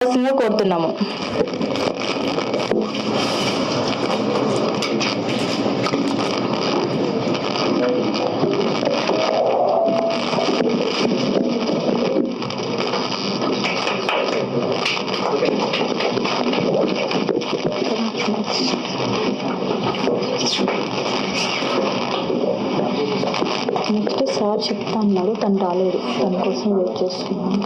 కోరుతున్నాము. Next sir చెప్తా అన్నాడు, తను రాలేదు, తన కోసం వెయిట్ చేస్తున్నాను.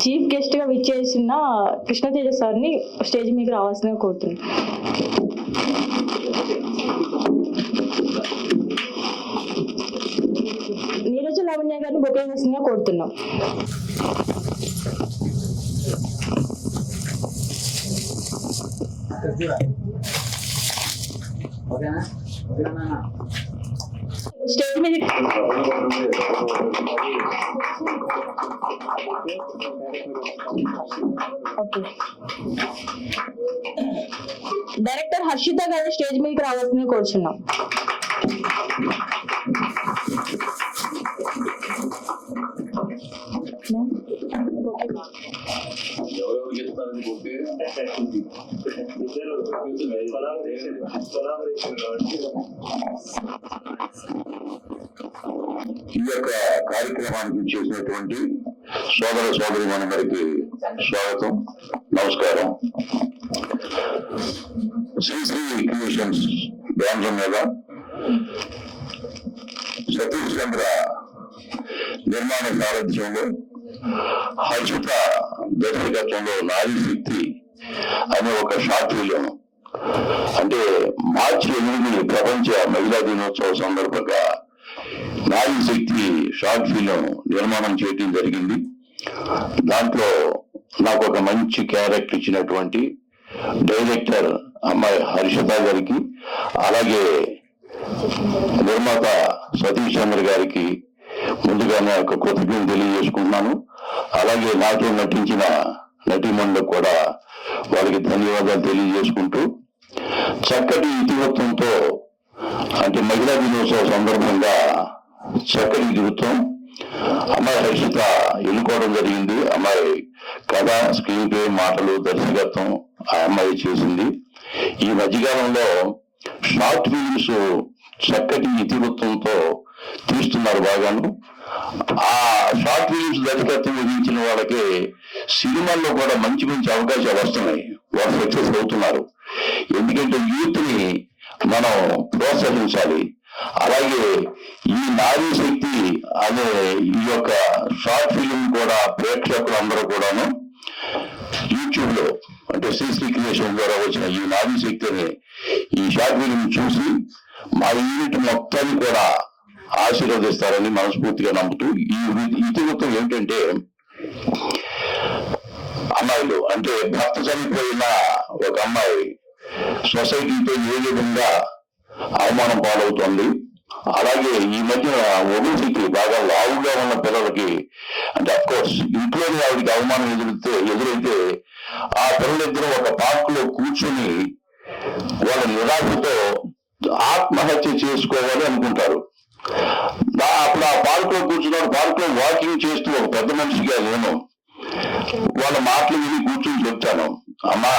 చీఫ్ గెస్ట్ గా విచ్చేసిన కృష్ణతేజ సార్ని స్టేజ్ మీద రావాల్సిందిగా కోరుతున్నాను. నీరజ లావణ్య గారిని బొకే చేసిందిగా కోరుతున్నాం. స్టేజ్ మీద డైరెక్టర్ హర్షిత గారు స్టేజ్ మీదకి రావాల్సిందిగా కోరుచున్నాం. ఈ యొక్క కార్యక్రమానికి చేసినటువంటి సోదర సోదరి మనందరికీ స్వాగతం, నమస్కారం. శ్రీ క్రియేషన్స్ బ్రాండ్ మీద సతీష్ చంద్ర నిర్మాణ సారథ్యంలో హర్షిత దర్శకత్వంలో నారీ శక్తి అనే ఒక షార్ట్ ఫిలిం, అంటే మార్చి 8 ప్రపంచ మహిళా దినోత్సవ సందర్భంగా నారీ శక్తి షార్ట్ ఫిలిం నిర్మాణం చేయడం జరిగింది. దాంట్లో నాకు ఒక మంచి క్యారెక్టర్ ఇచ్చినటువంటి డైరెక్టర్ అమ్మాయి హర్షిత గారికి, అలాగే నిర్మాత సతీష్ చంద్ర గారికి ముందుగానే ఒక కృతజ్ఞతలు తెలియజేసుకుంటున్నాను. అలాగే నాతో నటించిన నటీమణులకు కూడా వారికి ధన్యవాదాలు తెలియజేసుకుంటూ, చక్కటి ఇతివృత్తంతో, అంటే మహిళా దినోత్సవ సందర్భంగా చక్కటి ఇతివృత్తం అమ్మాయి హర్షిత ఎన్నుకోవడం జరిగింది. అమ్మాయి కథ, స్క్రీన్ ప్లే, మాటలు, దర్శకత్వం ఆ అమ్మాయి చేసింది. ఈ మధ్యకాలంలో షార్ట్ ఫిలిమ్స్ చక్కటి ఇతివృత్తంతో తీస్తున్నారు బాగాను. ఆ షార్ట్ ఫిలిమ్స్ దర్శకత్వం వహించిన వాళ్ళకి సినిమాల్లో కూడా మంచి మంచి అవకాశాలు వస్తున్నాయి, వాళ్ళు సక్సెస్ అవుతున్నారు. ఎందుకంటే యూత్ ని మనం ప్రోత్సహించాలి. అలాగే ఈ నారీ శక్తి అనే ఈ యొక్క షార్ట్ ఫిలిం కూడా ప్రేక్షకులందరూ కూడాను యూట్యూబ్ లో, అంటే శ్రీ క్రియేషన్ ద్వారా వచ్చిన ఈ నారీ శక్తి అనే ఈ షార్ట్ ఫిలిం చూసి మా యూనిట్ మొత్తాన్ని కూడా ఆశీర్వదిస్తారని మనస్ఫూర్తిగా నమ్ముతూ, ఈ ఇతివృత్తం ఏంటంటే, అమ్మాయిలు అంటే భర్త చనిపోయిన ఒక అమ్మాయి సొసైటీతో ఏ విధంగా అవమానం పాలవుతుంది, అలాగే ఈ మధ్య ఒబేసిటీ బాగా లావుగా ఉన్న పిల్లలకి, అంటే అఫ్కోర్స్ ఇంట్లోనే ఆవిడకి అవమానం ఎదురైతే ఆ పిల్లలిద్దరూ ఒక పార్క్ లో కూర్చొని వాళ్ళ నిరాశతో ఆత్మహత్య చేసుకోవాలి అనుకుంటారు. అప్పుడు ఆ పార్క్ లో కూర్చున్నాడు, పార్క్ లో వాకింగ్ చేస్తూ ఒక పెద్ద మనిషిగా నేను వాళ్ళ మాటలు విని కూర్చొని చెప్తాను, అమ్మా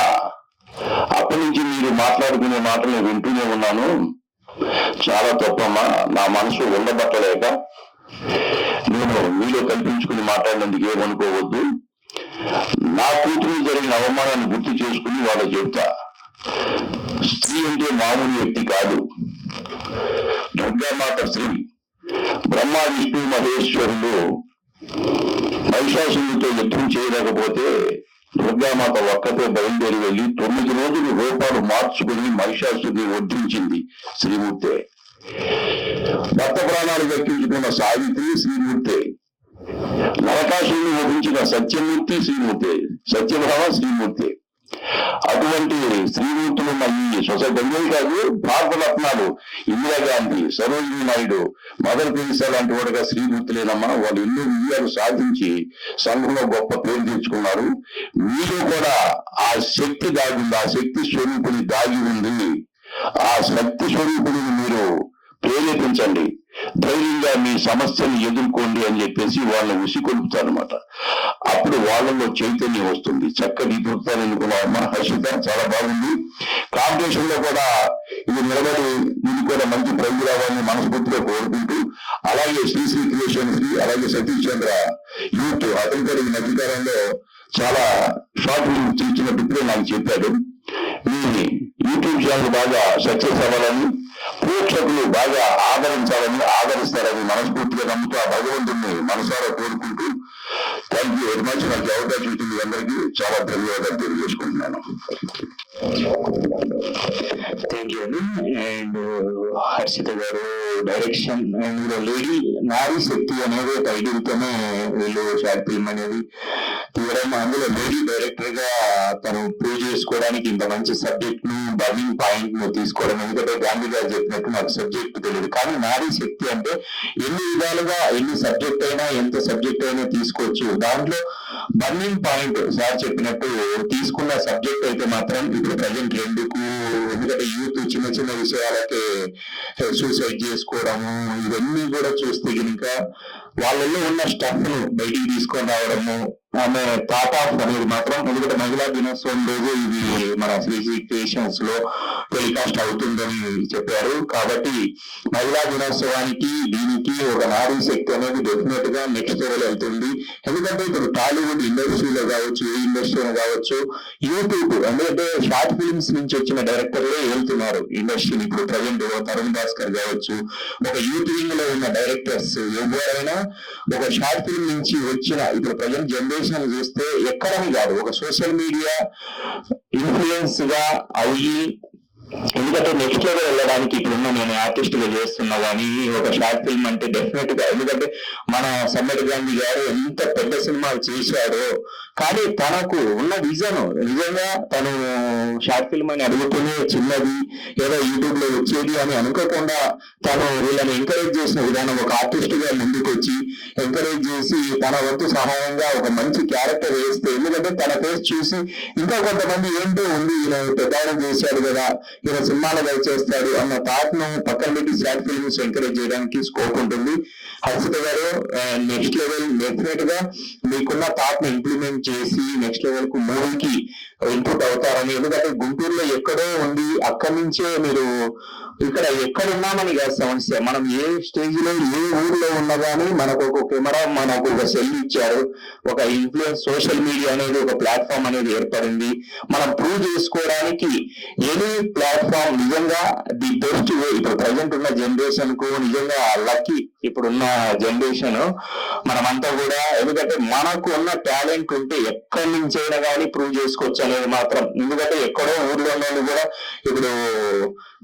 అప్పటి నుంచి మీరు మాట్లాడుకునే మాటలు వింటూనే ఉన్నాను, చాలా తప్పమ్మా, నా మనసు ఉండబట్టలేక నేను మీలో కల్పించుకుని మాట్లాడినందుకు ఏమనుకోవద్దు, నా కూతురు జరిగిన అవమానాన్ని గుర్తు చేసుకుని వాళ్ళు చెప్తా, స్త్రీ అంటే మామూలు వ్యక్తి కాదు, దుర్గామాత స్త్రీ, బ్రహ్మ విష్ణు మహేశ్వరులు మహిషాసురుడితో యుద్ధం చేయలేకపోతే దుర్గామాత ఒక్కతే బయలుదేరి వెళ్ళి 9 రోజులు రూపాలు మార్చుకుని మహిషాసురుడిని వడ్డించింది శ్రీమూర్తే. భర్త ప్రాణాలు దక్కించుకున్న సావిత్రి శ్రీమూర్తే, నరకాసురుని వధించిన సత్యమూర్తి శ్రీమూర్తే, సత్యభామ శ్రీమూర్తే. అటువంటి శ్రీమూర్తులు ఉన్న ఈ సొసైటీ కాదు, భారత రత్నాలు ఇందిరాగాంధీ, సరోజినీ నాయుడు, మదర్ తెరీసా లాంటి వాడుగా శ్రీమూర్తులేనమ్మా. వాళ్ళు ఎన్నో విజయాలు సాధించి సంఘంలో గొప్ప పేరు తెచ్చుకున్నారు. మీరు కూడా ఆ శక్తి దాగి ఉంది, ఆ శక్తి స్వరూపుని దాగి ఉంది. ఆ శక్తి స్వరూపుని మీరు ప్రేరేపించండి, ధైర్యంగా మీ సమస్యను ఎదుర్కోండి అని చెప్పేసి వాళ్ళని ఉసికొలుపుతారు అనమాట. అప్పుడు వాళ్ళలో చైతన్యం వస్తుంది. చక్కటి దృక్పథాలు ఎన్నుకున్నావమ్మా హర్షిత, చాలా బాగుంది. కాంపిటీషన్ లో కూడా ఇది నిలబడి ఇది కూడా మంచి ప్రైజ్ రావాలని మనస్ఫూర్తిగా కోరుకుంటూ, అలాగే శ్రీ క్రియేషన్స్ కి, అలాగే సతీష్ చంద్ర యూత్, అతను కూడా ఈ మధ్యకాలంలో చాలా షార్ట్ ఫిల్మ్ ఇచ్చినట్టు ఇప్పుడే నాకు చెప్పాడు. మీ యూట్యూబ్ ఛానల్ బాగా సక్సెస్ అవ్వాలని, ప్రేక్షకులు బాగా ఆదరిస్తారని మనస్ఫూర్తిగా నమ్ముతూ ఆ భగవంతుడిని మనసారా కోరుకుంటూ, థ్యాంక్ యూ వెరీ మచ్. నాకు అవకాశం ఇచ్చింది అందరికీ చాలా ధన్యవాదాలు తెలియజేసుకుంటున్నాను. థ్యాంక్ యూ అండి. అండ్ హర్షిత గారు డైరెక్షన్ అండ్ లేడీ నారీ శక్తి అనేది టైటిల్ తోనే వీళ్ళు షార్ట్ ఫిల్మ్ అనేది తీయడం, అందులో లేడీ డైరెక్టర్ గా తను ప్రూవ్ చేసుకోవడానికి ఇంత మంచి సబ్జెక్ట్ ను, బర్నింగ్ పాయింట్ ను తీసుకోవడం. ఎందుకంటే గాంధీ గారు చెప్పినట్టు నాకు సబ్జెక్ట్ తెలియదు, కానీ నారీ శక్తి అంటే ఎన్ని విధాలుగా ఎన్ని సబ్జెక్ట్ అయినా ఎంత సబ్జెక్ట్ అయినా తీసుకోవచ్చు. దాంట్లో బర్నింగ్ పాయింట్ సార్ చెప్పినట్టు తీసుకున్న సబ్జెక్ట్ అయితే మాత్రం ఇప్పుడు ప్రజెంట్ ఎందుకు, ఎందుకంటే యూత్ చిన్న చిన్న విషయాలకే సూసైడ్ చేసుకోవడము, ఇవన్నీ కూడా చూస్తే కనుక వాళ్ళల్లో ఉన్న స్టఫ్ ను బయటికి తీసుకొని రావడము, ఆమె థాట్ ఆఫ్ అనేది మాత్రం, ఎందుకంటే మహిళా దినోత్సవం రోజు ఇది మన శ్రీ క్రియేషన్స్ లో టెలికాస్ట్ అవుతుందని చెప్పారు. కాబట్టి మహిళా దినోత్సవానికి దీనికి ఒక నారీ శక్తి అనేది డెఫినెట్ గా నెక్స్ట్ లెవెల్ అవుతుంది. ఎందుకంటే ఇప్పుడు టాలీవుడ్ ఇండస్ట్రీలో కావచ్చు, ఏ ఇండస్ట్రీలో కావచ్చు, యూట్యూబ్, ఎందుకంటే షార్ట్ ఫిల్మ్స్ నుంచి వచ్చిన డైరెక్టర్లే వెళ్తున్నారు ఇండస్ట్రీని. ఇప్పుడు ప్రజెంట్ తరుణ్ భాస్కర్ కావచ్చు, ఒక యూత్ వింగ్ లో ఉన్న డైరెక్టర్స్ ఎవరైనా ఒక షార్ట్ ఫిల్మ్ నుంచి వచ్చిన ఇప్పుడు ప్రజెంట్ జనరేషన్ చూస్తే ఎక్కడని కాదు, ఒక సోషల్ మీడియా ఇన్ఫ్లుయెన్స్ గా అయ్యి, ఎందుకంటే నెక్స్ట్ లెవెల్ వెళ్ళడానికి ఇప్పుడున్న నేను ఆర్టిస్ట్ గా చేస్తున్నా కానీ ఒక షార్ట్ ఫిల్మ్ అంటే డెఫినెట్ గా, ఎందుకంటే మన సమ్మటి గాంధీ గారు ఎంత పెద్ద సినిమాలు చేశాడో, కానీ తనకు ఉన్న విజన్ నిజంగా తను షార్ట్ ఫిల్మ్ అని అడుగుతూనే చిన్నది ఏదో యూట్యూబ్ లో వచ్చేది అని అనుకోకుండా తను వీళ్ళని ఎంకరేజ్ చేసిన విధానం, ఒక ఆర్టిస్ట్ గా ముందుకు వచ్చి ఎంకరేజ్ చేసి తన వంతు సహాయంగా ఒక మంచి క్యారెక్టర్ వేస్తే, ఎందుకంటే తన ఫేస్ చూసి ఇంకా కొంతమంది ఏంటో ఉంది ఈయన పెద్ద చేశాడు కదా, ఈయన సినిమాలు చేస్తాడు అన్న థాట్ ను పక్కన పెట్టి షార్ట్ ఫిల్మ్స్ ఎంకరేజ్ చేయడానికి స్కోప్ ఉంటుంది. హర్షిత గారు నెక్స్ట్ లెవెల్ డెఫినెట్ గా మీకున్న థాట్ ని ఇంప్లిమెంట్ చేసి నెక్స్ట్ లెవెల్ కు మూవీకి ఇన్పుట్ అవుతారని, ఎందుకంటే గుంటూరులో ఎక్కడో ఉంది, అక్కడి నుంచే మీరు ఇక్కడ ఎక్కడున్నామని కాదు సమస్య, మనం ఏ స్టేజ్ లో ఏ ఊర్లో ఉన్నా కానీ మనకు ఒక కెమెరా, మనకు ఒక సెల్ ఇచ్చారు, ఒక ఇన్ఫ్లుయెన్స్ సోషల్ మీడియా అనేది ఒక ప్లాట్ఫామ్ అనేది ఏర్పడింది. మనం ప్రూవ్ చేసుకోవడానికి ఎనీ ప్లాట్ఫామ్ నిజంగా ది బెస్ట్ వే. ఇప్పుడు ప్రజెంట్ ఉన్న జనరేషన్ కు నిజంగా లక్కీ ఇప్పుడున్న జనరేషన్ మనమంతా కూడా, ఎందుకంటే మనకు ఉన్న టాలెంట్ ఉంటే ఎక్కడి నుంచైనా కానీ ప్రూవ్ చేసుకోవచ్చు అనేది మాత్రం, ఎందుకంటే ఎక్కడో ఊర్లో ఉన్న కూడా ఇప్పుడు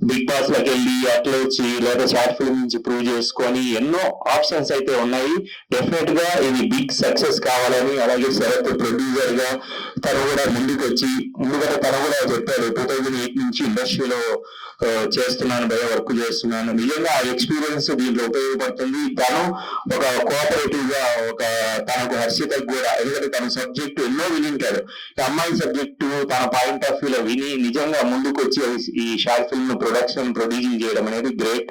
బిగ్ బాస్ లోకి వెళ్ళి అట్లా వచ్చి లేదా షార్ట్ ఫిల్మ్ నుంచి ప్రూవ్ చేసుకొని ఎన్నో ఆప్షన్స్ అయితే ఉన్నాయి. డెఫినెట్ గా ఇది బిగ్ సక్సెస్ కావాలని, అలాగే శరత్ ప్రొడ్యూసర్ గా తను కూడా ముందుకు వచ్చి, ఎందుకంటే తను కూడా చెప్పాడు 2008 నుంచి ఇండస్ట్రీలో చేస్తున్నాను, భయ వర్క్ చేస్తున్నాను, నిజంగా ఆ ఎక్స్పీరియన్స్ దీంట్లో ఉపయోగపడుతుంది. తను ఒక కోఆపరేటివ్ గా ఒక తనకు హర్షితకు కూడా, ఎందుకంటే తన సబ్జెక్టు ఎన్నో వినింటాడు, అమ్మాయి సబ్జెక్టు తన పాయింట్ ఆఫ్ వ్యూ లో విని నిజంగా ముందుకు వచ్చి ఈ షార్ట్ ఫిల్మ్ ప్రొడక్షన్ ప్రొడ్యూసింగ్ చేయడం అనేది గ్రేట్.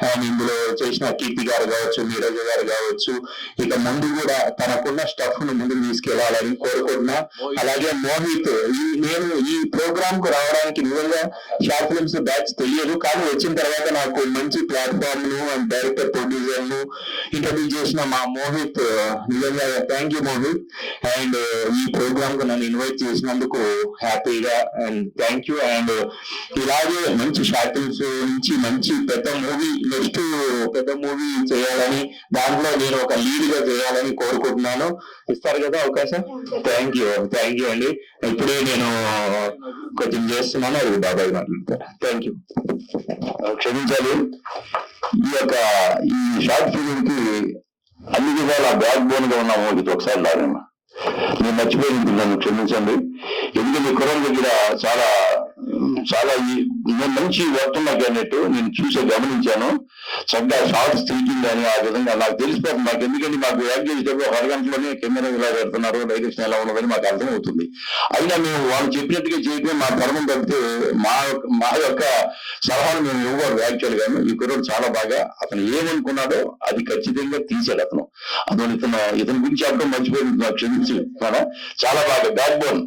అండ్ ఇందులో చేసిన కీర్తి గారు కావచ్చు, నీరజ గారు కావచ్చు, ఇక ముందు కూడా తనకున్న స్టఫ్ ను ముందుకు తీసుకెళ్లాలని కోరుకుంటున్నా. అలాగే మోహిత్, నేను ఈ ప్రోగ్రామ్ కు రావడానికి నిజంగా షార్ట్ ఫిల్మ్స్ బ్యాచ్ తెలియదు, కానీ వచ్చిన తర్వాత నాకు మంచి ప్లాట్ఫామ్ ను అండ్ డైరెక్టర్ ప్రొడ్యూసర్ ను ఇంట్రడ్యూస్ చేసిన మా మోహిత్, నిజంగా థ్యాంక్ యూ మోహిత్. అండ్ ఈ ప్రోగ్రామ్ కు నన్ను ఇన్వైట్ చేసినందుకు హ్యాపీగా అండ్ థ్యాంక్ యూ. అండ్ ఇలాగే మంచి షార్ట్ ఫిల్మ్స్ నుంచి మంచి పెద్ద మూవీ, నెక్స్ట్ పెద్ద మూవీ చేయాలని, దాంట్లో నేను ఒక లీడ్ గా చేయాలని కోరుకుంటున్నాను. ఇస్తారు కదా అవకాశం? థ్యాంక్ యూ అండి. ఇప్పుడే నేను కొంచెం చేస్తున్నాను, అది బాబాయ్ మాట్లాడతారు. Thank you. క్షమించాలి, ఈ షార్ట్ ఫిల్మ్ కి అన్ని విధాల బ్యాక్ బోన్ గా ఉన్నాము. ఇది ఒకసారి లాగమ్మా, నేను మర్చిపోయింది, నన్ను క్షమించండి. ఎందుకంటే కురం దగ్గర చాలా చాలా మంచి వర్క్ నాకు అన్నట్టు నేను గమనించాను. చక్కగా షార్ట్స్ తీయటం కానీ ఆ విధంగా నాకు తెలిసిపోతుంది. మాకు ఎందుకంటే మాకు యాక్ట్ చేసేటప్పుడు ఒక అరగంటలోనే కెమెరా ఇలా పెడుతున్నారు, డైరెక్షన్ ఎలా ఉన్నదని మాకు అర్థమవుతుంది. అయినా మేము వాళ్ళు చెప్పినట్టుగా చేయటమే మా ధర్మం తప్పితే మా యొక్క సలహాలు మేము ఇవ్వకూడదు. యాక్చువల్ గా ఈ కుర్రోడు చాలా బాగా అతను ఏమనుకున్నాడో అది ఖచ్చితంగా తీశాడు అతను. అందువల్ల ఇతని గురించి చెప్పడం మర్చిపోయింది, నాకు క్షమించి. చాలా బాగా బ్యాక్ బోన్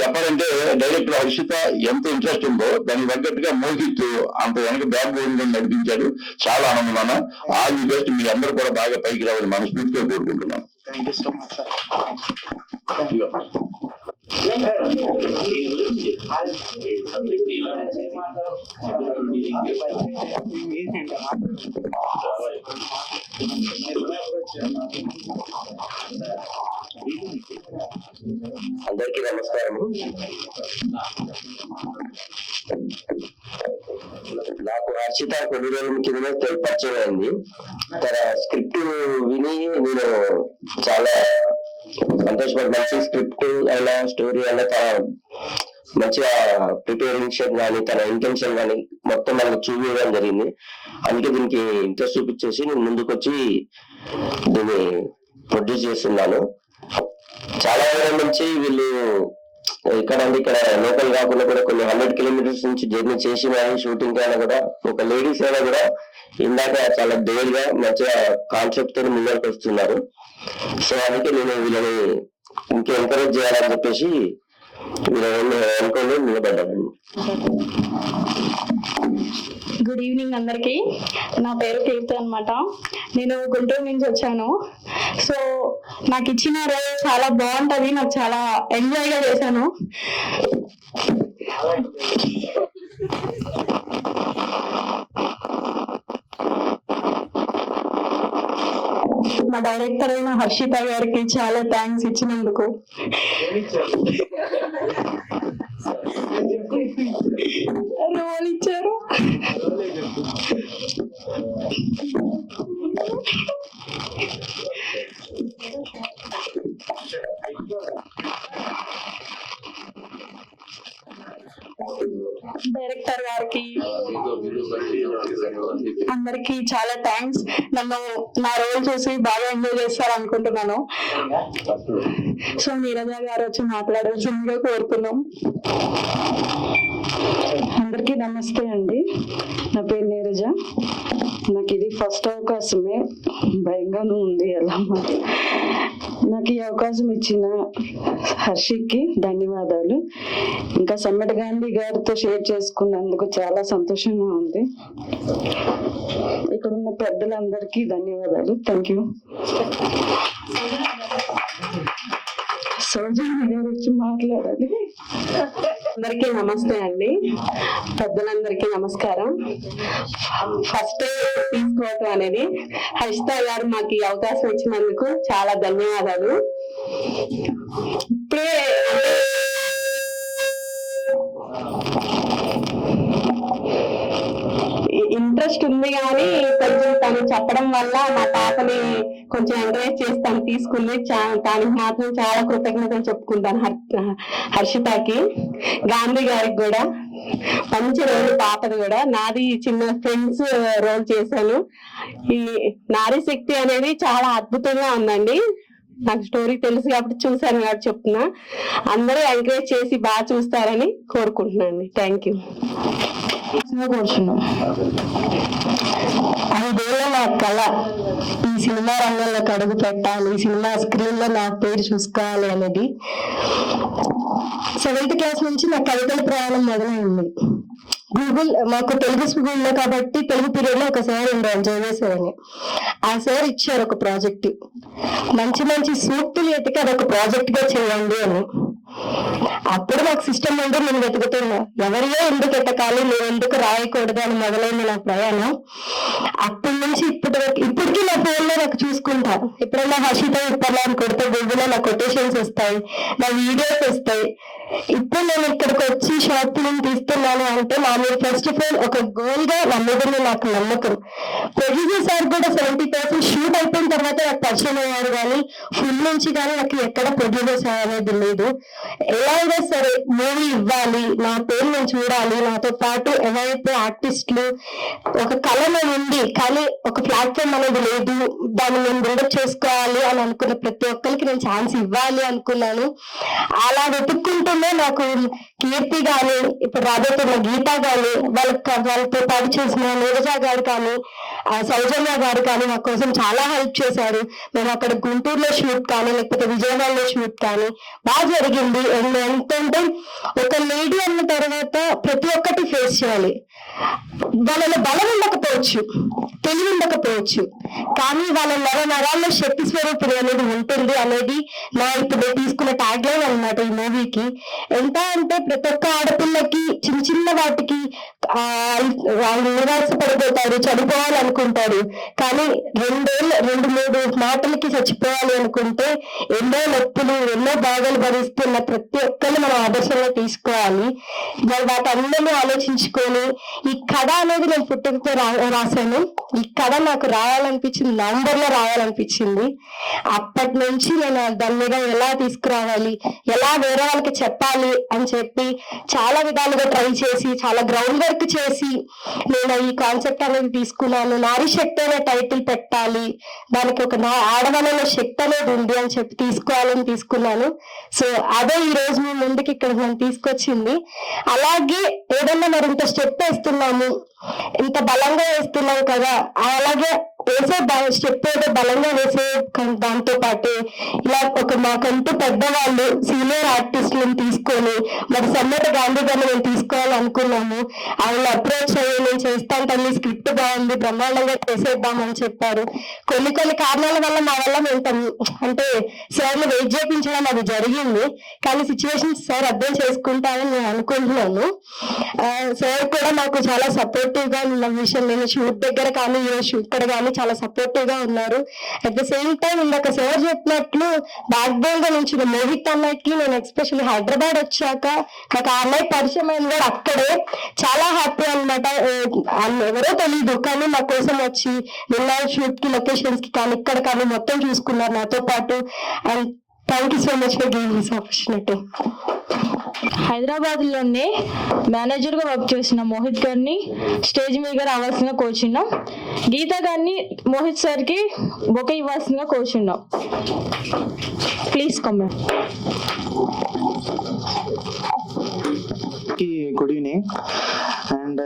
చెప్పాలంటే డైరెక్టర్ హర్షిత ఎంత ఇంట్రెస్ట్ ఉందో దానికి తగ్గట్టుగా మోహిత్ అంత వెనక బ్యాక్ బోన్ గా నడిపించాడు. చాలా ఆనందం. All the best. మీ అందరూ కూడా బాగా పైకి రావాలని మనస్ఫూర్తిగా కోరుకుంటున్నాను. అందరికీ నమస్కారము. నాకు హర్షిత కొన్ని రోజుల కింద పరిచయం అయింది. తన స్క్రిప్ట్ విని నేను చాలా సంతోషపడి, మంచి స్క్రిప్ట్ అయినా స్టోరీ అయినా తన మంచిగా ప్రిపేరేషన్ కానీ తన ఇంటెన్షన్ కానీ మొత్తం మనకు చూపించడం జరిగింది. అందుకే దీనికి ఇంట్రెస్ట్ చూపించేసి నేను ముందుకు వచ్చి దీన్ని ప్రొడ్యూస్ చేస్తున్నాను. చాలా రోజుల నుంచి వీళ్ళు ఇక్కడ లోకల్ కాకుండా కూడా కొన్ని 100 కిలోమీటర్స్ నుంచి జర్నీ చేసి కానీ షూటింగ్ అయినా కూడా ఒక లేడీస్ అయినా కూడా ఇందాక చాలా డేర్గా మంచిగా కాన్సెప్ట్ తో ముందరికి వస్తున్నారు. సో అందుకే నేను వీళ్ళని ఇంకా ఎంకరేజ్ చేయాలని చెప్పేసి వీళ్ళని అనుకోని నిలబడ్డాను. గుడ్ ఈవినింగ్ అందరికి. నా పేరు కీర్తి అన్నమాట. నేను గుంటూరు నుంచి వచ్చాను. సో నాకు ఇచ్చిన రోజు చాలా బాగుంటది, నాకు చాలా ఎంజాయ్ గా చేశాను. మా డైరెక్టర్ అయిన హర్షిత గారికి చాలా థ్యాంక్స్ ఇచ్చినందుకు. రోల్ ఇచ్చారు. డైరెక్టర్ గారికి అందరికి చాలా థ్యాంక్స్. నన్ను నా రోల్ చూసి బాగా ఎంజాయ్ చేస్తారు అనుకుంటున్నాను. సో నీరజ గారు వచ్చి మాట్లాడాల్సిందిగా కోరుతున్నాం. అందరికీ నమస్తే అండి. నా పేరు నీరజ. నాకు ఇది ఫస్ట్ అవకాశమే, భయంగానూ ఉంది. ఎలా నాకు ఈ అవకాశం ఇచ్చిన హర్షికి ధన్యవాదాలు. ఇంకా సమ్మెట గాంధీ గారితో షేర్ చేసుకున్నందుకు చాలా సంతోషంగా ఉంది. ఇక్కడ ఉన్న పెద్దలందరికీ ధన్యవాదాలు. Thank you. సౌజన్య గారు వచ్చి మాట్లాడాలి. అందరికీ నమస్తే అండి. పెద్దలందరికీ నమస్కారం. ఫస్ట్ తీసుకోవటం అనేది హర్షిత గారు మాకు ఈ అవకాశం ఇచ్చినందుకు చాలా ధన్యవాదాలు. ఇప్పుడే ఇంట్రెస్ట్ ఉంది కానీ కొంచెం తను చెప్పడం వల్ల మా పాపని కొంచెం ఎంకరేజ్ చేస్తాను తీసుకుంది. దానికి మాత్రం చాలా కృతజ్ఞతలు చెప్పుకుంటాను హర్షితకి, గాంధీ గారికి కూడా. మంచి రోల్ పాపది కూడా. నాది చిన్న ఫ్రెండ్స్ రోల్ చేశాను. ఈ నారీ శక్తి అనేది చాలా అద్భుతంగా ఉందండి. నాకు స్టోరీ తెలుసు కాబట్టి చూసాను కాబట్టి చెప్తున్నా. అందరూ ఎంకరేజ్ చేసి బాగా చూస్తారని కోరుకుంటున్నాను. Thank you. కూర్చున్నాం. 5 ఏళ్ళ నా కళ ఈ సినిమా రంగంలోకి అడుగు పెట్టాలి, ఈ సినిమా స్క్రీన్ లో నా పేరు చూసుకోవాలి అనేది. 7th క్లాస్ నుంచి నా కవితల ప్రయాణం మొదలైంది. మాకు తెలుగు స్కూల్లో కాబట్టి తెలుగు పీరియడ్ లో ఒక సార్ ఉండేవారు, జోగేశ్వర్ అని. ఆ సార్ ఇచ్చారు ఒక ప్రాజెక్ట్, మంచి మంచి సూక్తులు ఎతికి అదొక ప్రాజెక్ట్ గా చేయండి అని. అప్పుడు నాకు సిస్టమ్ అంటే నేను వెతుకుతున్నా, ఎవరియో ఎందుకు ఎతకాలి, నేను ఎందుకు రాయకూడదు అని మొదలైంది నా ప్రయాణం. అప్పటి నుంచి ఇప్పటికీ నా ఫోన్ లో నాకు చూసుకుంటా. ఎప్పుడైనా హర్షిత ఇప్పటిలా అని కొడితే గూగుల్లో నా కొటేషన్స్ వస్తాయి, నా వీడియోస్ వస్తాయి. ఇప్పుడు నేను ఇక్కడికి వచ్చి షార్ట్ ఫిల్మ్ తీస్తున్నాను అంటే నా మీద ఫస్ట్ ఆఫ్ ఆల్ ఒక గోల్ గా నా మీద నాకు నమ్మకం. ప్రొడ్యూసర్ సార్ కూడా 70% షూట్ అయిపోయిన తర్వాత నాకు పరిచయం అయ్యారు, కానీ ఫుల్ నుంచి కానీ నాకు ఎక్కడ ప్రొడ్యూసర్ సార్ అనేది లేదు. ఎలాగో సరే మూవీ ఇవ్వాలి, నా పేరు నేను చూడాలి, నాతో పాటు ఎవరైతే ఆర్టిస్టులు ఒక కళలో ఉంది కానీ ఒక ప్లాట్ఫామ్ అనేది లేదు, దాన్ని నేను బిల్డప్ చేసుకోవాలి అని అనుకున్న ప్రతి ఒక్కరికి నేను ఛాన్స్ ఇవ్వాలి అనుకున్నాను. అలా వెతుక్కుంటూనే నాకు కీర్తి గాని, ఇప్పుడు రాబోతున్న గీత గాని, వాళ్ళతో పాటు చేసిన నీరజ గారు కానీ, సౌజన్య గారు కానీ నా కోసం చాలా హెల్ప్ చేశారు. మేము అక్కడ గుంటూరులో షూట్ కానీ లేకపోతే విజయవాడలో షూట్ కానీ బాగా జరిగింది. ఎంతంటే ఒక లేడీ అన్న తర్వాత ప్రతి ఒక్కటి ఫేస్ చేయాలి. వాళ్ళలో బలం ఉండకపోవచ్చు, తెలివి ఉండకపోవచ్చు, కానీ వాళ్ళ నరాల్లో శక్తి స్వరూపుడు అనేది ఉంటుంది అనేది నా ఇప్పుడు తీసుకున్న ట్యాగ్ లైన్ అనమాట ఈ మూవీకి. ఎంత అంటే ప్రతి ఒక్క ఆడపిల్లకి చిన్న చిన్న వాటికి వాళ్ళు నిరాశపడిపోతారు, చనిపోవాలనుకుంటారు, కానీ 2-3 మాటలకి చచ్చిపోవాలి అనుకుంటే ఎన్నో నొప్పులు ఎన్నో బాధలు భరిస్తున్న ప్రతి ఒక్కరిని మనం ఆదర్శంగా తీసుకోవాలి. వాటన్నిటిని ఆలోచించుకొని ఈ కథ అనేది నేను పుట్టుకతో రాశాను. ఈ కథ నాకు రాయాలనిపించింది, నవంబర్లో రాయాలనిపించింది. అప్పటి నుంచి నేను దాని మీద ఎలా తీసుకురావాలి, ఎలా వేరే వాళ్ళకి చెప్పాలి అని చెప్పి చాలా విధాలుగా ట్రై చేసి చాలా గ్రౌండ్ వర్క్ చేసి నేను ఈ కాన్సెప్ట్ అనేది తీసుకున్నాను. నారీ శక్తి అనే టైటిల్ పెట్టాలి, దానికి ఒక ఆడవాళ్ళలో శక్తి అనేది ఉంది అని చెప్పి తీసుకోవాలని తీసుకున్నాను. సో అదే ఈ రోజు మీ ముందుకి ఇక్కడ నేను తీసుకొచ్చింది. అలాగే ఏదన్నా మరి ఇంత స్టెప్ వేస్తున్నాము, ఇంత బలంగా వేస్తున్నాం కదా, అలాగే వేసే స్టెప్ ఏదో బలంగా వేసే దాంతో పాటు ఇలా ఒక మాకంటూ పెద్దవాళ్ళు సీనియర్ ఆర్టిస్టులను తీసుకొని మరి సమ్మట గాంధీ గారిని మేము తీసుకోవాలనుకున్నాము. ఆయన అప్రోచ్ అయ్యి నేను చేస్తాను తల్లి, స్క్రిప్ట్ బాగుంది, బ్రహ్మాండంగా చేసేద్దామని చెప్పారు. కొన్ని కారణాల వల్ల మా వల్ల మేము అంటే సార్ని వెయిట్ చేయించడం అది జరిగింది, కానీ సిచ్యువేషన్స్ సార్ అర్థం చేసుకుంటారని నేను అనుకుంటున్నాను. సార్ కూడా నాకు చాలా సపోర్టివ్ గా ఉన్న విషయం, నేను షూట్ దగ్గర కానీ ఇక్కడ కానీ చాలా సపోర్టివ్ గా ఉన్నారు. అట్ ద సేమ్ టైం ఇందాక సార్ చెప్పినట్లు బ్యాక్ బోన్ గా నుంచి మోహిత్ అన్నయ్యకి నేను ఎస్పెషల్లీ హైదరాబాద్ వచ్చాక నాకు ఆ అన్నయ్య పరిచయం అయిన కూడా అక్కడే చాలా హ్యాపీ అనమాట. ఎవరో తెలీదు కానీ మా కోసం వచ్చి నిన్న షూట్ కి లొకేషన్స్ కి కానీ ఇక్కడ కానీ మొత్తం చూసుకున్నారు నాతో పాటు. And thank you so much for giving this opportunity. Hyderabad లోనే మేనేజర్ గా వర్క్ చేసిన మోహిత్ గారిని స్టేజ్ మీద రావాల్సిన కోరుచున్నాం. గీత గారిని మోహిత్ సార్ కి బొకే ఇవ్వాల్సిందిగా కోరుచున్నాం. Please comment. Good evening. And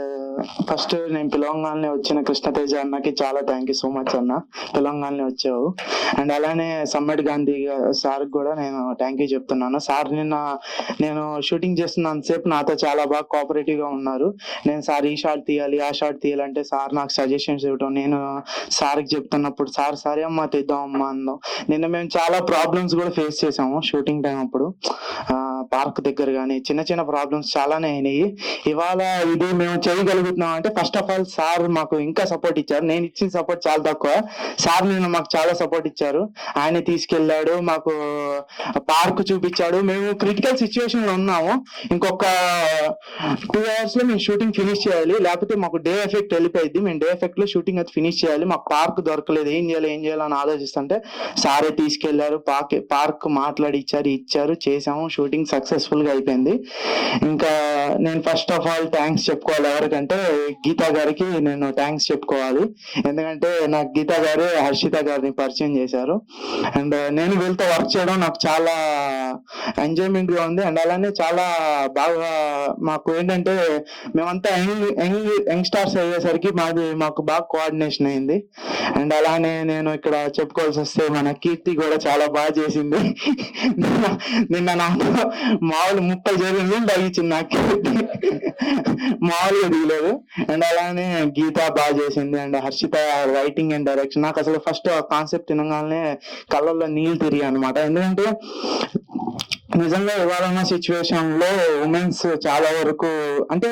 first నేను పిలవంగానే వచ్చిన కృష్ణతేజ అన్నకి చాలా థ్యాంక్ యూ సో మచ్ అన్న, పిలవంగానే వచ్చావు. అండ్ అలానే సమ్మట్ గాంధీ సార్ కూడా నేను థ్యాంక్ యూ చెప్తున్నాను. సార్ నిన్న నేను షూటింగ్ చేస్తున్నంతసేపు నాతో చాలా బాగా కోఆపరేటివ్ గా ఉన్నారు. నేను సార్ ఈ షాట్ తీయాలి ఆ షాట్ తీయాలంటే సార్ నాకు సజెషన్స్ ఇవ్వడం, నేను సార్కి చెప్తున్నప్పుడు సార్ సరే అమ్మా తీద్దాం అమ్మా అన్నాం. నిన్న మేము చాలా ప్రాబ్లమ్స్ కూడా ఫేస్ చేసాము షూటింగ్ టైం అప్పుడు. పార్క్ దగ్గర కానీ చిన్న చిన్న ప్రాబ్లమ్స్ చాలానే అయినాయి. ఇవాళ ఇది మేము చేయగలుగుతున్నాం అంటే ఫస్ట్ ఆఫ్ ఆల్ సార్ మాకు ఇంకా సపోర్ట్ ఇచ్చారు. నేను ఇచ్చిన సపోర్ట్ చాలా తక్కువ, సార్ నిన్న మాకు చాలా సపోర్ట్ ఇచ్చారు. ఆయన తీసుకెళ్లాడు, మాకు పార్క్ చూపించాడు. మేము క్రిటికల్ సిచ్యువేషన్ లో ఉన్నాము, ఇంకొక 2 hours లో మేము షూటింగ్ ఫినిష్ చేయాలి, లేకపోతే మాకు డే ఎఫెక్ట్ వెళ్ళిపోయింది. మేము డే ఎఫెక్ట్ లో షూటింగ్ అది ఫినిష్ చేయాలి, మాకు పార్క్ దొరకలేదు, ఏం చేయాలని ఆలోచిస్తుంటే సారే తీసుకెళ్లారు. పార్క్ మాట్లాడి ఇచ్చారు, చేసాము. షూటింగ్ సక్సెస్ఫుల్ గా అయిపోయింది. ఇంకా నేను ఫస్ట్ ఆఫ్ ఆల్ థ్యాంక్స్ చెప్పుకోవాలి ఎవరికంటే గీతా గారికి నేను థ్యాంక్స్ చెప్పుకోవాలి. ఎందుకంటే నాకు గీతా గారు హర్షిత గారిని పరిచయం చేశారు. అండ్ నేను వీళ్ళతో వర్క్ చేయడం నాకు చాలా ఎంజాయ్మెంట్ గా ఉంది. అండ్ అలానే చాలా బాగా మాకు ఏంటంటే మేమంతా యంగ్ స్టార్స్ అయ్యేసరికి మాకు బాగా కోఆర్డినేషన్ అయింది. అండ్ అలానే నేను ఇక్కడ చెప్పుకోవాల్సి వస్తే మన కీర్తి కూడా చాలా బాగా చేసింది. నిన్న నాకు మామూలు 30 జగన్లు తగ్గించింది నాకు, మామూలుగా దిగలేదు. అండ్ అలానే గీత బాగా చేసింది. And Harshitha writing and direction. నాకు అసలు ఫస్ట్ కాన్సెప్ట్ తినగానే కళ్ళల్లో నీళ్ళు తిరిగి అనమాట. ఎందుకంటే నిజంగా ఇవాళ సిచ్యువేషన్ లో ఉమెన్స్ చాలా వరకు అంటే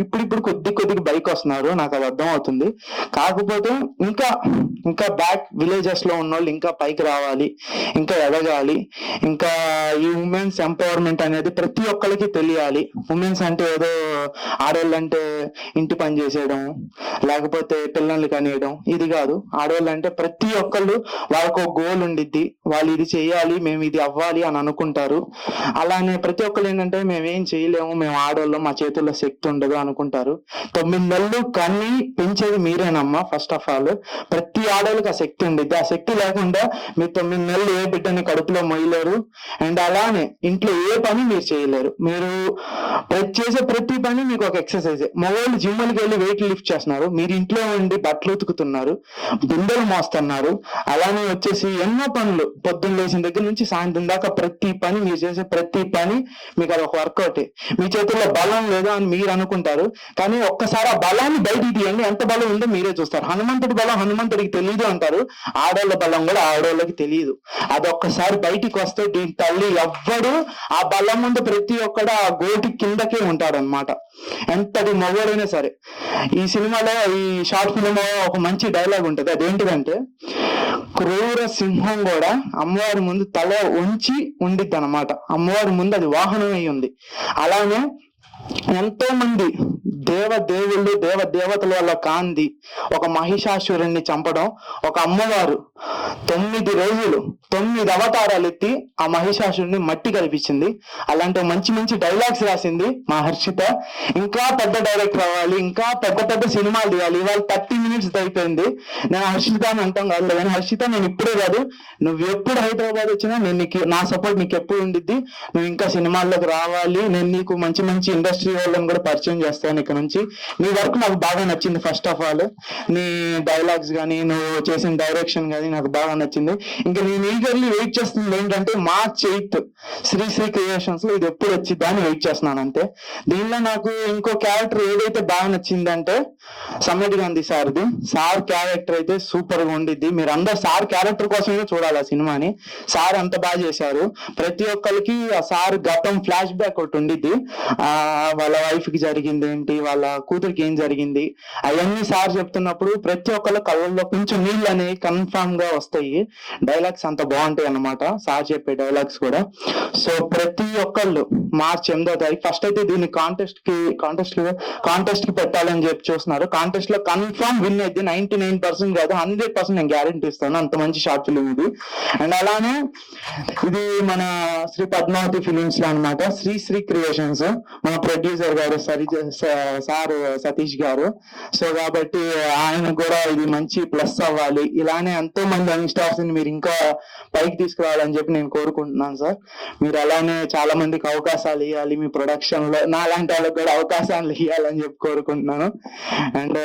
ఇప్పుడు కొద్దిగా బైక్ వస్తున్నారు, నాకు అది అర్థం అవుతుంది. కాకపోతే ఇంకా బ్యాక్ విలేజెస్ లో ఉన్న వాళ్ళు ఇంకా పైకి రావాలి, ఇంకా ఎదగాలి. ఇంకా ఈ ఉమెన్స్ ఎంపవర్మెంట్ అనేది ప్రతి ఒక్కరికి తెలియాలి. ఉమెన్స్ అంటే ఏదో ఆడవాళ్ళంటే ఇంటి పని చేసేయడం లేకపోతే పిల్లల్ని కనేయడం ఇది కాదు. ఆడవాళ్ళు అంటే ప్రతి ఒక్కళ్ళు వాళ్ళకు ఒక గోల్ ఉండిద్ది, వాళ్ళు ఇది చేయాలి, మేము ఇది అవ్వాలి అని అనుకుంటారు. అలానే ప్రతి ఒక్కరు ఏంటంటే మేమేం చేయలేము, మేము ఆడవాళ్ళం, మా చేతుల్లో శక్తి ఉండదు అనుకుంటారు. 9 నెలలు కన్నీ పెంచేది మీరేనమ్మా. ఫస్ట్ ఆఫ్ ఆల్ ప్రతి ఆడవాళ్ళకి ఆ శక్తి ఉండిద్ది. ఆ శక్తి లేకుండా మీరు 9 నెలలు ఏ బిడ్డని కడుపులో మొయ్యలేరు. అండ్ అలానే ఇంట్లో ఏ పని మీరు చేయలేరు. మీరు చేసే ప్రతి పని మీకు ఒక ఎక్సర్సైజ్. మగవాళ్ళు జిమ్లకి వెళ్ళి వెయిట్ లిఫ్ట్ చేస్తున్నారు, మీరు ఇంట్లో ఉండి బట్టలు ఉతుకుతున్నారు, బిందెలు మోస్తున్నారు. అలానే వచ్చేసి ఎన్నో పనులు, పొద్దున్న లేచిన దగ్గర నుంచి సాయంత్రం దాకా ప్రతి పని, మీరు చేసే ప్రతి పని మీకు అది ఒక వర్కౌట్. మీ చేతుల్లో బలం లేదు అని మీరు అనుకుంటారు, కానీ ఒక్కసారి ఆ బలాన్ని బయటికి తీయండి, ఎంత బలం ఉందో మీరే చూస్తారు. హనుమంతుడి బలం హనుమంతుడికి తెలియదు అంటారు, ఆడోళ్ళ బలం కూడా ఆడోళ్ళకి తెలియదు. అది ఒక్కసారి బయటికి వస్తే దీని తల్లి ఎవ్వడు ఆ బలం ముందు ప్రతి ఒక్కడు ఆ గోటి కిందకే ఉంటాడు అనమాట, ఎంతటి మగవాడైనా సరే. ఈ సినిమాలో, ఈ షార్ట్ ఫిల్మ్ ఒక మంచి డైలాగ్ ఉంటది. అదేంటిదంటే, క్రూర సింహం కూడా అమ్మవారి ముందు తల ఉంచి ఉండిద్ది అనమాట. అమ్మవారి ముందు అది వాహనం అయి ఉంది. అలానే ఎంతో మంది దేవుళ్ళు, దేవతల వల్ల కాంది ఒక మహిషాసురుణ్ణి చంపడం ఒక అమ్మవారు 9 రోజులు 9 అవతారాలు ఎత్తి ఆ మహిషాసురుణ్ణి మట్టి కల్పించింది. అలాంటి మంచి మంచి డైలాగ్స్ రాసింది మా హర్షిత. ఇంకా పెద్ద డైరెక్టర్ అవ్వాలి, ఇంకా పెద్ద సినిమాలు తీయాలి. ఇవాళ 30 minutes అయిపోయింది. నేను హర్షిత అని అంటాం కాదు, కానీ హర్షిత నేను ఇప్పుడే కాదు, నువ్వు ఎప్పుడు హైదరాబాద్ వచ్చినా నేను నీకు నా సపోర్ట్ నీకు ఎప్పుడు ఉండిద్ది. నువ్వు ఇంకా సినిమాల్లోకి రావాలి, నేను నీకు మంచి మంచి ఇండస్ట్రీ వాళ్ళని కూడా పరిచయం చేస్తాను ఇక్కడ నుంచి. నీ వర్క్ నాకు బాగా నచ్చింది. ఫస్ట్ ఆఫ్ ఆల్ నీ డైలాగ్స్ కానీ, నువ్వు చేసిన డైరెక్షన్ కానీ నాకు బాగా నచ్చింది. ఇంకా నేను ఈగర్లీ వెయిట్ చేస్తుంది ఏంటంటే March 8 శ్రీ క్రియేషన్స్ లో ఇది ఎప్పుడు వచ్చింది అని వెయిట్ చేస్తున్నాను అంతే. దీనిలో నాకు ఇంకో క్యారెక్టర్ ఏదైతే బాగా నచ్చిందంటే సమ్మటి గాంధీ సార్ది. సార్ క్యారెక్టర్ అయితే సూపర్ గా ఉండిద్ది. మీరు అందరు సార్ క్యారెక్టర్ కోసమే చూడాలి ఆ సినిమాని. సార్ అంత బాగా చేశారు. ప్రతి ఒక్కరికి ఆ సార్ గతం ఫ్లాష్ బ్యాక్ ఒకటి ఉండిద్ది. వాళ్ళ వైఫ్ కి జరిగింది ఏంటి, వాళ్ళ కూతురికి ఏం జరిగింది, అవన్నీ సార్ చెప్తున్నప్పుడు ప్రతి ఒక్కళ్ళ కళ్ళల్లో కొంచెం నీళ్ళు అనేవి కన్ఫామ్ గా వస్తాయి. డైలాగ్స్ అంత బాగుంటాయి అన్నమాట, సార్ చెప్పే డైలాగ్స్ కూడా. సో ప్రతి ఒక్కళ్ళు March 8 ఫస్ట్ అయితే దీన్ని కాంటెస్ట్ కి పెట్టాలని చెప్పి చూస్తున్నారు. కాంటెస్ట్ లో కన్ఫామ్ విన్ అయితే 99% కాదు 100% నేను గ్యారెంటీ ఇస్తాను. అంత మంచి షార్ట్ ఫిలిం ఇది. అండ్ అలానే ఇది మన శ్రీ పద్మావతి ఫిలిమ్స్ లో అనమాట, శ్రీ క్రియేషన్స్. మన ప్రొడ్యూసర్ గారు సార్ సతీష్ గారు. సో కాబట్టి ఆయన కూడా ఇది మంచి ప్లస్ అవ్వాలి. ఇలానే ఎంతో మంది యంగ్ స్టార్స్ ని మీరు ఇంకా పైకి తీసుకురావాలని చెప్పి నేను కోరుకుంటున్నాను సార్. మీరు అలానే చాలా మందికి అవకాశాలు ఇవ్వాలి మీ ప్రొడక్షన్ లో, నా లాంటి వాళ్ళకి కూడా అవకాశాలు ఇవ్వాలని చెప్పి కోరుకుంటున్నాను. అండ్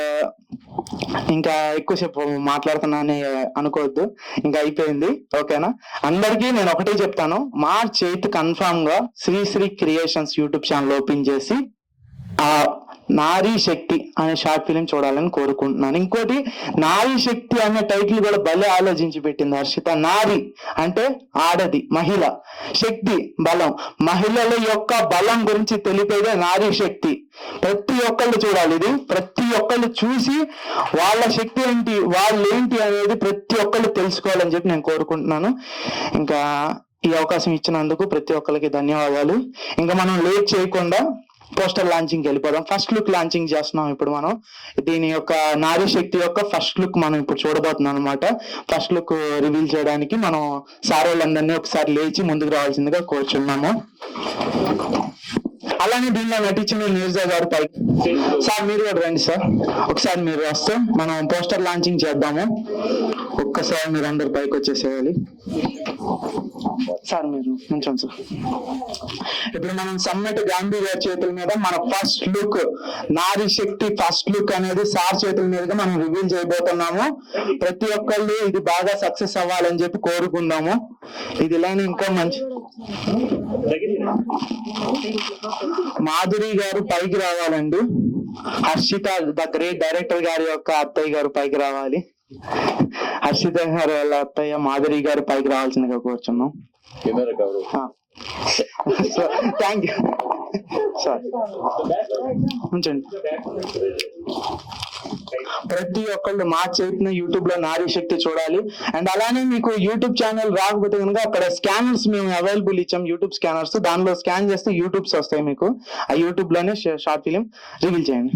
ఇంకా ఎక్కువసేపు మాట్లాడుతున్నానని అనుకోవద్దు, ఇంకా అయిపోయింది. ఓకేనా? అందరికీ నేను ఒకటే చెప్తాను, March 8 కన్ఫామ్ గా Sri creations YouTube channel open చేసి ఆ నారీ శక్తి అనే షార్ట్ ఫిలిం చూడాలని కోరుకుంటున్నాను. ఇంకోటి, నారీ శక్తి అనే టైటిల్ కూడా భలే ఆలోచించి పెట్టింది హర్షిత. నారీ అంటే ఆడది, మహిళ, శక్తి బలం, మహిళల యొక్క బలం గురించి తెలిపేదే నారీ శక్తి. ప్రతి ఒక్కళ్ళు చూడాలి ఇది. ప్రతి ఒక్కళ్ళు చూసి వాళ్ళ శక్తి ఏంటి, వాళ్ళు ఏంటి అనేది ప్రతి ఒక్కళ్ళు తెలుసుకోవాలని చెప్పి నేను కోరుకుంటున్నాను. ఇంకా ఈ అవకాశం ఇచ్చినందుకు ప్రతి ఒక్కరికి ధన్యవాదాలు. ఇంకా మనం లేట్ చేయకుండా పోస్టర్ లాంచింగ్ వెళ్ళిపోదాం. ఫస్ట్ లుక్ లాంచింగ్ చేస్తున్నాం ఇప్పుడు మనం. దీని యొక్క నారీ శక్తి యొక్క ఫస్ట్ లుక్ మనం ఇప్పుడు చూడబోతున్నాం అనమాట. ఫస్ట్ లుక్ రివీల్ చేయడానికి మనం సార్ వాళ్ళందరినీ ఒకసారి లేచి ముందుకు రావాల్సిందిగా కోరుచున్నాము. అలానే దీనిలో నటించిన నీరజా గారు పైకి. సార్ మీరు కూడా రండి సార్, ఒకసారి మీరు వస్తే మనం పోస్టర్ లాంచింగ్ చేద్దాము. ఒక్కసారి మీరు అందరు పైకి వచ్చేసేయాలి. సార్ మీరు కొంచెం సార్. ఇప్పుడు మనం సమ్మటి గాంధీ గారి చేతుల మీద మన ఫస్ట్ లుక్, నారీ శక్తి ఫస్ట్ లుక్ అనేది సార్ చేతుల మీదుగా మనం రివీల్ చేయబోతున్నాము. ప్రతి ఒక్కళ్ళు ఇది బాగా సక్సెస్ అవ్వాలని చెప్పి కోరుకుందాము. ఇది ఇలానే ఇంకా మంచి. మాధురి గారు పైకి రావాలండి. హర్షిత ద గ్రేట్ డైరెక్టర్ గారి యొక్క అత్తయ్య గారు పైకి రావాలి. హర్షిత గారు వాళ్ళ అత్తయ్య మాధురి గారు పైకి రావాల్సిందిగా కోరుచున్నాం. Thank you sir. ఉంచండి. ప్రతి ఒక్కళ్ళు March 8 యూట్యూబ్ లో నారీ శక్తి చూడాలి. అండ్ అలానే మీకు యూట్యూబ్ ఛానల్ రాకపోతే కనుక అక్కడ స్కానర్స్ మేము అవైలబుల్ ఇచ్చాం, యూట్యూబ్ స్కానర్స్. దానిలో స్కాన్ చేస్తే యూట్యూబ్స్ వస్తాయి మీకు. ఆ యూట్యూబ్ లోనే షార్ట్ ఫిలిం రివీల్ చేయండి.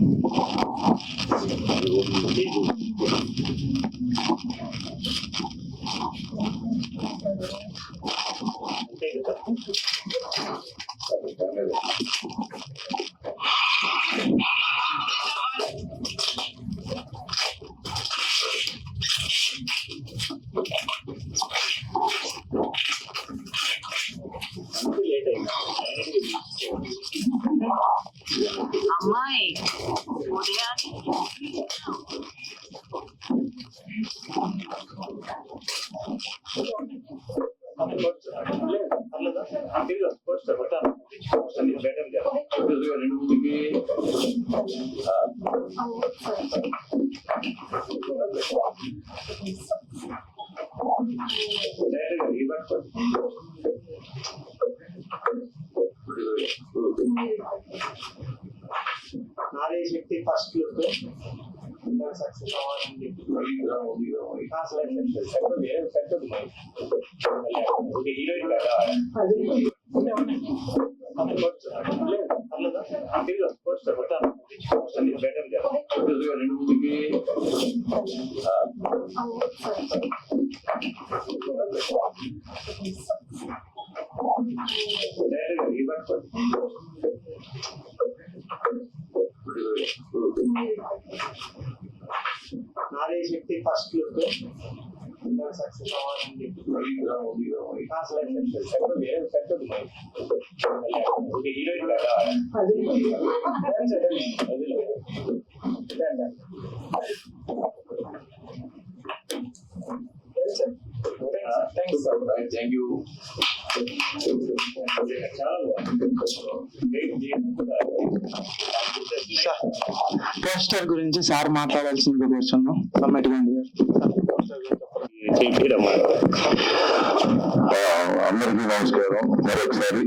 నారీ శక్తి ఫస్ట్ లుక్ సక్సెస్ అవ్వాలండి. నారీ శక్తి ఫస్ట్ లుక్ సక్సెస్ అవ్వాలండి. Thank you. పోస్టర్ గురించి సార్ మాట్లాడాల్సిందిగా కూర్చున్నాం. సమ్మటి గాంధీ గారు అందరికీ నమస్కారం మరొకసారి.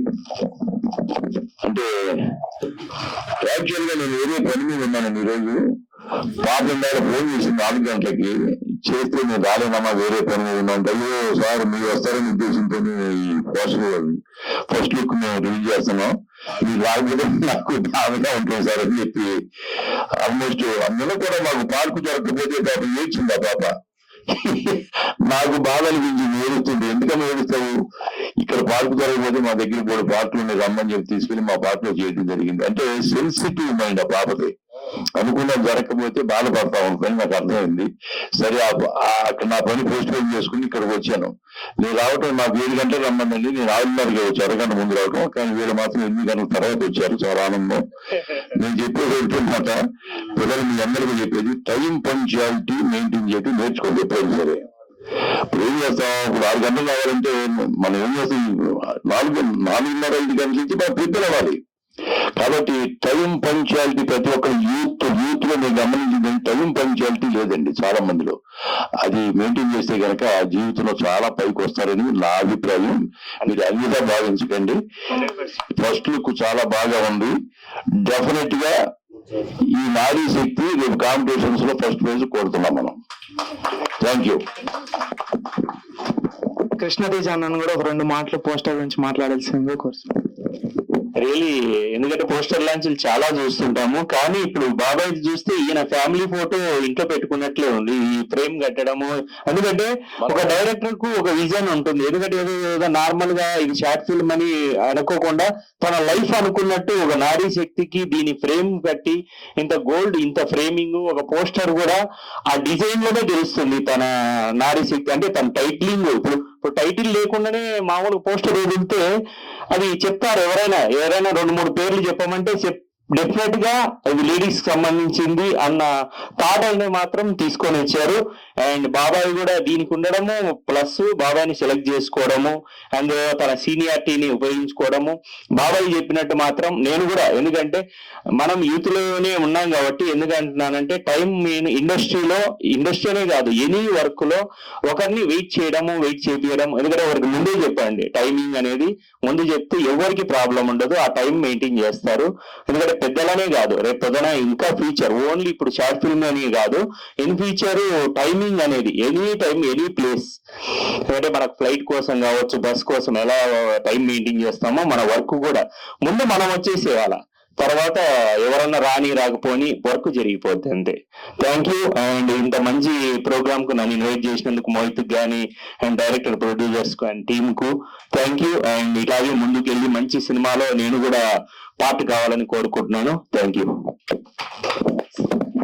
అంటే యాక్చువల్ గా నేను వేరే పని మీద ఉన్నాను ఈరోజు. పాప ఫోన్ చేసి 4 గంటలకి చేస్తే నేను రాలేనమ్మా వేరే పని మీద ఉన్నాను. అయ్యో సార్ మీరు వస్తారని ఉద్దేశంతో ఈ పోస్టర్ ఫస్ట్ లుక్ మేము రిలీజ్ చేస్తున్నాం, మీరు రాకపోతే నాకు బాధగా ఉంటుంది సార్ అని చెప్పి ఆల్మోస్ట్ అందులో కూడా మాకు పార్కు జరగకపోతే పాప ఏడ్చింది ఆ పాప. నాకు బాధ అనిపించింది, ఏడుస్తుంది. ఎందుకని ఏడుస్తావు, ఇక్కడ పార్కు జరగకపోతే మా దగ్గర కూడా పార్కులు ఉన్నాయి రమ్మని చెప్పి తీసుకెళ్లి మా పార్కులో చేయడం జరిగింది. అంటే సెన్సిటివ్ మైండ్ ఆ పాపకి. అనుకున్నా జరగకపోతే బాధపడతా ఉంటుంది, నాకు అర్థమైంది. సరే అక్కడ నా పని పోస్ట్ పోన్ చేసుకుని ఇక్కడికి వచ్చాను. నేను రావటం నాకు 7 గంటలు రమ్మందండి, నేను 6:30కి వచ్చి అరగంట ముందు రావటం, కానీ వీళ్ళు మాత్రం 8 గంటల తర్వాత వచ్చారు. చాలా ఆనందం. నేను చెప్పేది ఏంటన్నమాట, పిల్లలు మీ అందరికీ చెప్పేది టైం పంక్చువాలిటీ మెయింటైన్ చేయడం నేర్చుకోండి ఎప్పుడైనా సరే. ఇప్పుడు ఏం చేస్తాం, ఇప్పుడు 6 గంటలు రావాలంటే మనం ఏం చేస్తాం, 4:30-5 గంటల నుంచి మనం ప్రిపేర్ అవ్వాలి. కాబట్టి టైం పంక్చువాలిటీ ప్రతి ఒక్క యూత్ లో నేను గమనించింది, టైం పంక్చువాలిటీ లేదండి చాలా మందిలో. అది మెయింటైన్ చేస్తే కనుక జీవితంలో చాలా పైకి వస్తారని నా అభిప్రాయం. మీరు అన్నిగా భావించకండి. ఫస్ట్ లుక్ చాలా బాగా ఉంది. డెఫినెట్ గా ఈ నారీ శక్తి రేపు కాంపిటీషన్స్ లో ఫస్ట్ ప్రైజ్ కోరుతున్నాం మనం. Thank you. కృష్ణతేజ అన్నను కూడా ఒక 2 మాటలు పోస్టర్ గురించి మాట్లాడాల్సిందిగా కోరుతున్నాం. రియలీ, ఎందుకంటే పోస్టర్ లాంచ్లు చాలా చూస్తుంటాము, కానీ ఇప్పుడు బాబాయ్ చూస్తే ఈయన ఫ్యామిలీ ఫోటో ఇంట్లో పెట్టుకున్నట్లే ఉంది. ఈ ఫ్రేమ్ కట్టడము, ఎందుకంటే ఒక డైరెక్టర్ కు ఒక విజన్ ఉంటుంది. ఎందుకంటే ఏదో నార్మల్ గా ఇది షార్ట్ ఫిల్మ్ అని అనుకోకుండా తన లైఫ్ అనుకున్నట్టు ఒక నారీ శక్తికి దీని ఫ్రేమ్ కట్టి ఇంత గోల్డ్, ఇంత ఫ్రేమింగ్, ఒక పోస్టర్ కూడా ఆ డిజైన్ లోనే తెలుస్తుంది తన నారీ శక్తి. అంటే తన టైటిలింగ్ ఇప్పుడు టైటిల్ లేకుండానే మామూలు పోస్టర్ వదిలితే అది చెప్తారు. ఎవరైనా 2-3 పేర్లు చెప్పమంటే డెఫినెట్ గా అది లేడీస్ సంబంధించింది అన్న థాట్ అనేది మాత్రం తీసుకొని వచ్చారు. అండ్ బాబాయ్ కూడా దీనికి ఉండడము ప్లస్ బాబాయ్ని సెలెక్ట్ చేసుకోవడము అండ్ తన సీనియారిటీని ఉపయోగించుకోవడము. బాబాయ్ చెప్పినట్టు మాత్రం నేను కూడా, ఎందుకంటే మనం యూత్ లోనే ఉన్నాం కాబట్టి ఎందుకంటున్నానంటే టైం ఇండస్ట్రీనే కాదు ఎనీ వర్క్ లో ఒకరిని వెయిట్ చేపియడం. ఎందుకంటే ఒకరికి ముందే చెప్పండి, టైమింగ్ అనేది ముందు చెప్తే ఎవరికి ప్రాబ్లం ఉండదు, ఆ టైం మెయింటైన్ చేస్తారు. ఎందుకంటే పెద్దలనే కాదు, రేపు పొద్దున ఇంకా ఫ్యూచర్ ఓన్లీ ఇప్పుడు షార్ట్ ఫిల్మ్ అని కాదు, ఇన్ ఫ్యూచర్ టైమింగ్ అనేది ఎనీ టైం ఎనీ ప్లేస్. అంటే మనకు ఫ్లైట్ కోసం కావచ్చు, బస్ కోసం ఎలా టైం మెయింటైన్ చేస్తామో మన వర్క్ కూడా ముందు మనం వచ్చేసేవాళ్ళ, తర్వాత ఎవరన్నా రాకపోని వర్క్ జరిగిపోద్ది అంతే. Thank you. అండ్ ఇంత మంచి ప్రోగ్రామ్ కు నన్ను ఇన్వైట్ చేసినందుకు మోహిత్ గానీ అండ్ డైరెక్టర్, ప్రొడ్యూసర్స్ కు అండ్ టీమ్ కు థ్యాంక్ యూ. అండ్ ఇలాగే ముందుకెళ్ళి మంచి సినిమాలో నేను కూడా పార్ట్ కావాలని కోరుకుంటున్నాను. Thank you.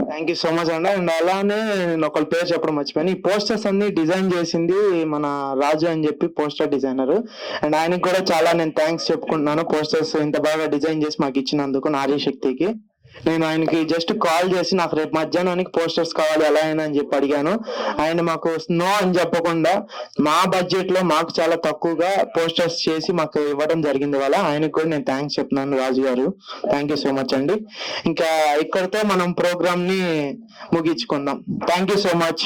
Thank you so much అండి. అండ్ అలానే నేను ఒకళ్ళ పేరు చెప్పడం మర్చిపోయాను. ఈ పోస్టర్స్ అన్ని డిజైన్ చేసింది మన రాజు అని చెప్పి పోస్టర్ డిజైనర్. అండ్ ఆయనకి కూడా చాలా నేను థ్యాంక్స్ చెప్పుకుంటున్నాను, పోస్టర్స్ ఇంత బాగా డిజైన్ చేసి మాకు ఇచ్చినందుకు నారీ శక్తికి. నేను ఆయనకి జస్ట్ కాల్ చేసి నాకు రేపు మధ్యాహ్నానికి పోస్టర్స్ కావాలి ఎలా అయినా అని చెప్పి అడిగాను. ఆయన మాకు నో అని చెప్పకుండా మా బడ్జెట్ లో మాకు చాలా తక్కువగా పోస్టర్స్ చేసి మాకు ఇవ్వడం జరిగింది. వాళ్ళ ఆయనకు కూడా నేను థ్యాంక్స్ చెప్తున్నాను రాజు గారు. థ్యాంక్ యూ సో మచ్ అండి. ఇంకా ఇక్కడితో మనం ప్రోగ్రామ్ ని ముగించుకుందాం. Thank you so much.